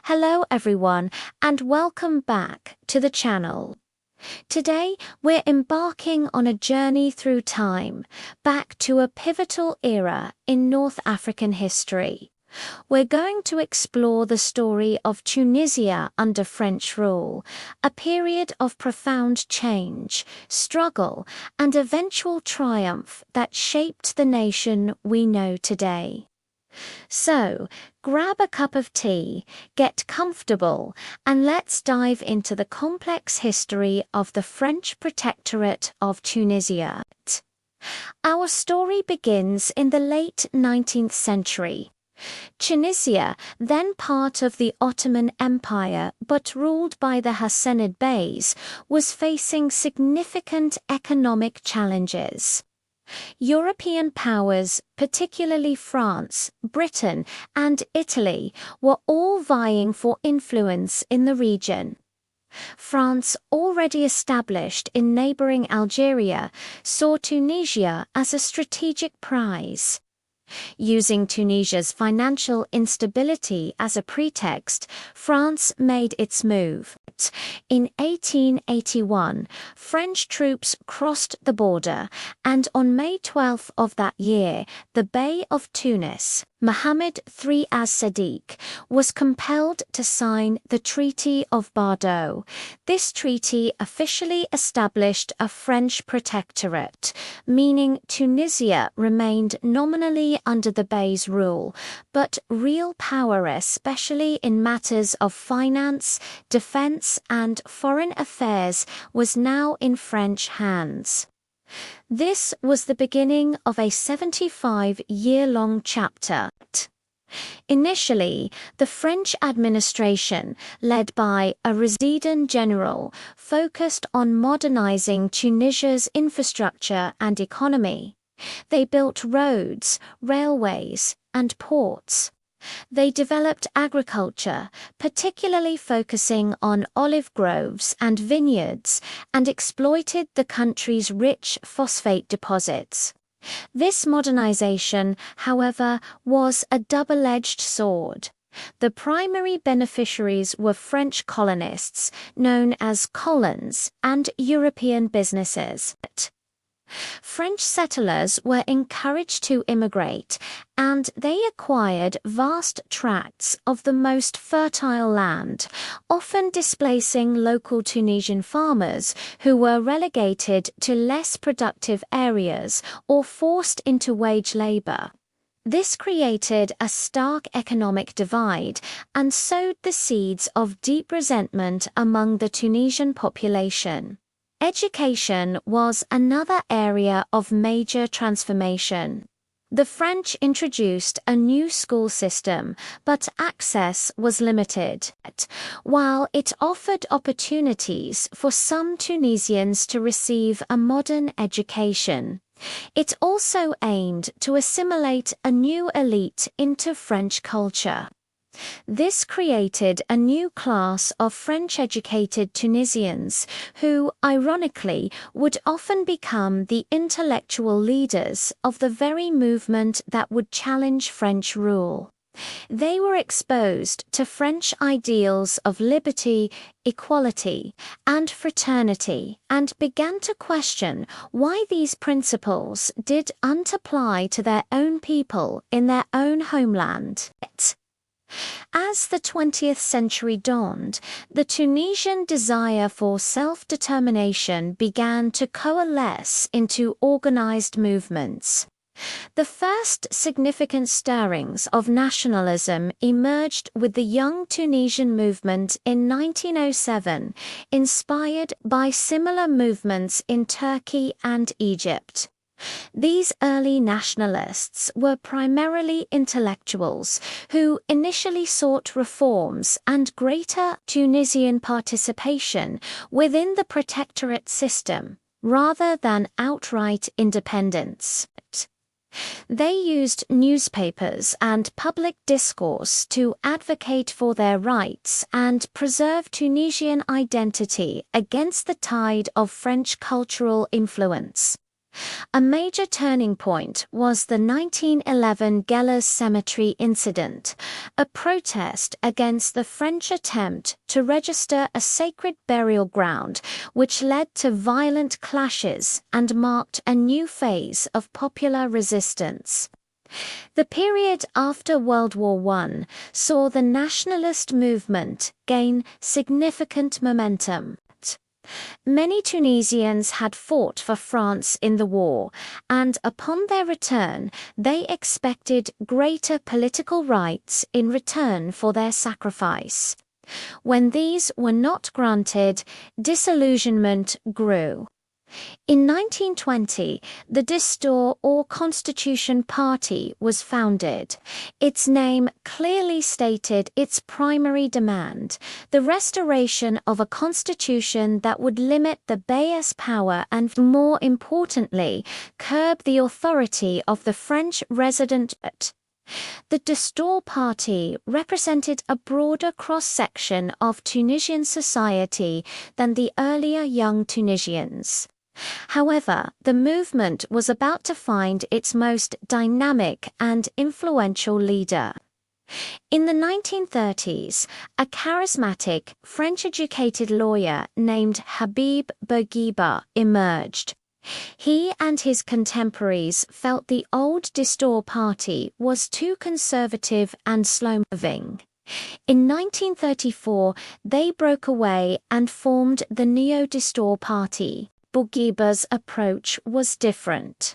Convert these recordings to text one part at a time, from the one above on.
Hello everyone and welcome back to the channel. Today we're embarking on a journey through time, back to a pivotal era in North African history. We're going to explore the story of Tunisia under French rule, a period of profound change, struggle, and eventual triumph that shaped the nation we know today. So, grab a cup of tea, get comfortable, and let's dive into the complex history of the French protectorate of Tunisia. Our story begins in the late 19th century. Tunisia, then part of the Ottoman Empire but ruled by the Hassanid Beys, was facing significant economic challenges. European powers, particularly France, Britain, and Italy, were all vying for influence in the region. France, already established in neighboring Algeria, saw Tunisia as a strategic prize. Using Tunisia's financial instability as a pretext, France made its move. In 1881, French troops crossed the border, and on May 12 of that year, the Bey of Tunis, Mohammed III as-Sadiq, was compelled to sign the Treaty of Bordeaux. This treaty officially established a French protectorate, meaning Tunisia remained nominally under the Bey's rule, but real power, especially in matters of finance, defense, and foreign affairs, was now in French hands. This was the beginning of a 75-year-long chapter. Initially, the French administration, led by a resident general, focused on modernizing Tunisia's infrastructure and economy. They built roads, railways, and ports. They developed agriculture, particularly focusing on olive groves and vineyards, and exploited the country's rich phosphate deposits. This modernization, however, was a double-edged sword. The primary beneficiaries were French colonists, known as colons, and European businesses. French settlers were encouraged to immigrate, and they acquired vast tracts of the most fertile land, often displacing local Tunisian farmers who were relegated to less productive areas or forced into wage labor. This created a stark economic divide and sowed the seeds of deep resentment among the Tunisian population. Education was another area of major transformation. The French introduced a new school system, but access was limited. While it offered opportunities for some Tunisians to receive a modern education, it also aimed to assimilate a new elite into French culture. This created a new class of French-educated Tunisians who, ironically, would often become the intellectual leaders of the very movement that would challenge French rule. They were exposed to French ideals of liberty, equality, and fraternity, and began to question why these principles didn't apply to their own people in their own homeland. As the 20th century dawned, the Tunisian desire for self-determination began to coalesce into organized movements. The first significant stirrings of nationalism emerged with the Young Tunisian movement in 1907, inspired by similar movements in Turkey and Egypt. These early nationalists were primarily intellectuals who initially sought reforms and greater Tunisian participation within the protectorate system, rather than outright independence. They used newspapers and public discourse to advocate for their rights and preserve Tunisian identity against the tide of French cultural influence. A major turning point was the 1911 Gellers Cemetery incident, a protest against the French attempt to register a sacred burial ground, which led to violent clashes and marked a new phase of popular resistance. The period after World War I saw the nationalist movement gain significant momentum. Many Tunisians had fought for France in the war, and upon their return, they expected greater political rights in return for their sacrifice. When these were not granted, disillusionment grew. In 1920, the Distor or Constitution Party was founded. Its name clearly stated its primary demand, the restoration of a constitution that would limit the Bey's power and, more importantly, curb the authority of the French resident. The Distor Party represented a broader cross-section of Tunisian society than the earlier Young Tunisians. However, the movement was about to find its most dynamic and influential leader. In the 1930s, a charismatic, French-educated lawyer named Habib Bourguiba emerged. He and his contemporaries felt the old Distor Party was too conservative and slow-moving. In 1934, they broke away and formed the Neo-Distor Party. Bourguiba's approach was different.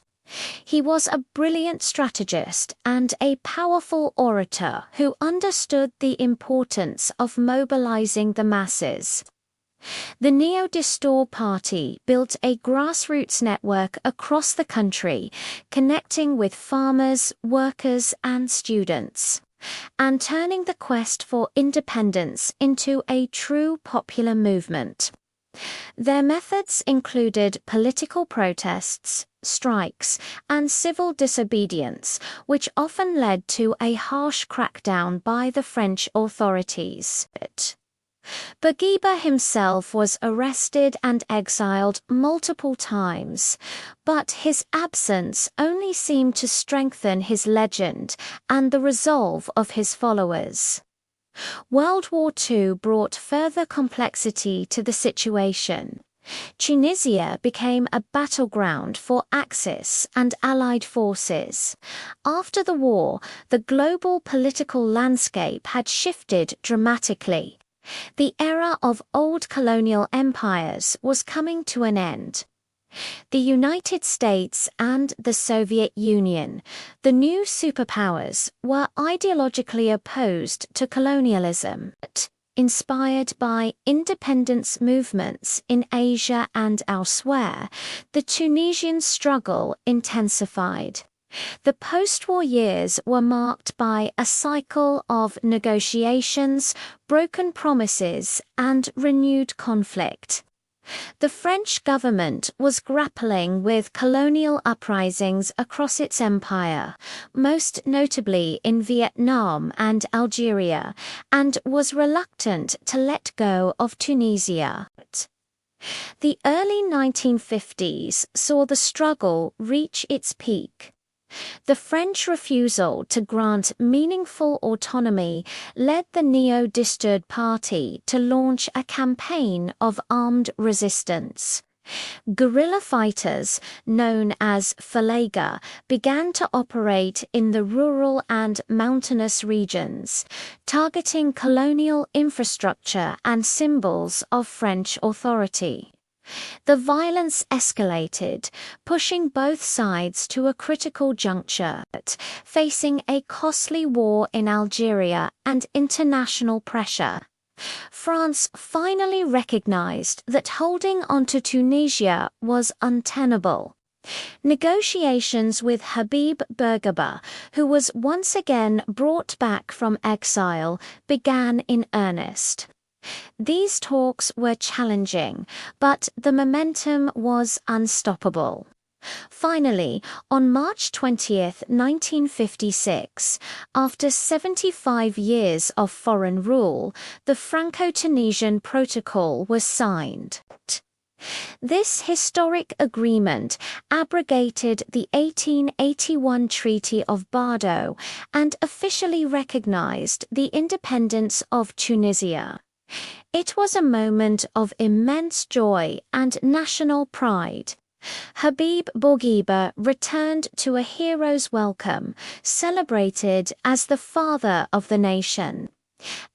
He was a brilliant strategist and a powerful orator who understood the importance of mobilizing the masses. The Neo-Distor Party built a grassroots network across the country, connecting with farmers, workers, and students, and turning the quest for independence into a true popular movement. Their methods included political protests, strikes, and civil disobedience, which often led to a harsh crackdown by the French authorities. Bourguiba himself was arrested and exiled multiple times, but his absence only seemed to strengthen his legend and the resolve of his followers. World War II brought further complexity to the situation. Tunisia became a battleground for Axis and Allied forces. After the war, the global political landscape had shifted dramatically. The era of old colonial empires was coming to an end. The United States and the Soviet Union, the new superpowers, were ideologically opposed to colonialism, but inspired by independence movements in Asia and elsewhere, the Tunisian struggle intensified. The post-war years were marked by a cycle of negotiations, broken promises, and renewed conflict. The French government was grappling with colonial uprisings across its empire, most notably in Vietnam and Algeria, and was reluctant to let go of Tunisia. The early 1950s saw the struggle reach its peak. The French refusal to grant meaningful autonomy led the Neo-Distor Party to launch a campaign of armed resistance. Guerrilla fighters, known as Falaga, began to operate in the rural and mountainous regions, targeting colonial infrastructure and symbols of French authority. The violence escalated, pushing both sides to a critical juncture, facing a costly war in Algeria and international pressure. France finally recognized that holding onto Tunisia was untenable. Negotiations with Habib Bourguiba, who was once again brought back from exile, began in earnest. These talks were challenging, but the momentum was unstoppable. Finally, on March 20, 1956, after 75 years of foreign rule, the Franco-Tunisian Protocol was signed. This historic agreement abrogated the 1881 Treaty of Bardo and officially recognized the independence of Tunisia. It was a moment of immense joy and national pride. Habib Bourguiba returned to a hero's welcome, celebrated as the father of the nation.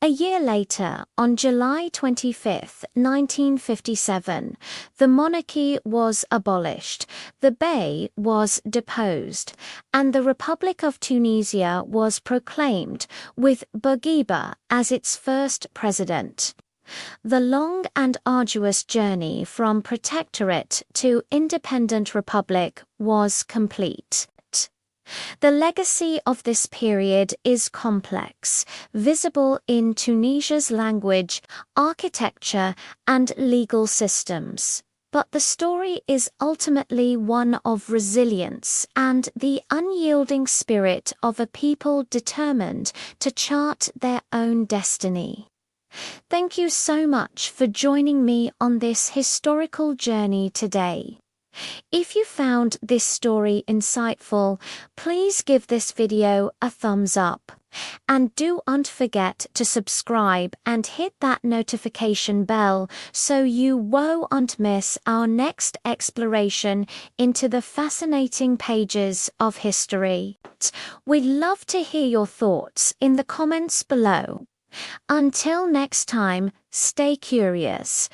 A year later, on July 25, 1957, the monarchy was abolished, the Bey was deposed, and the Republic of Tunisia was proclaimed, with Bourguiba as its first president. The long and arduous journey from protectorate to independent republic was complete. The legacy of this period is complex, visible in Tunisia's language, architecture, and legal systems. But the story is ultimately one of resilience and the unyielding spirit of a people determined to chart their own destiny. Thank you so much for joining me on this historical journey today. If you found this story insightful, please give this video a thumbs up. And don't forget to subscribe and hit that notification bell so you won't miss our next exploration into the fascinating pages of history. We'd love to hear your thoughts in the comments below. Until next time, stay curious.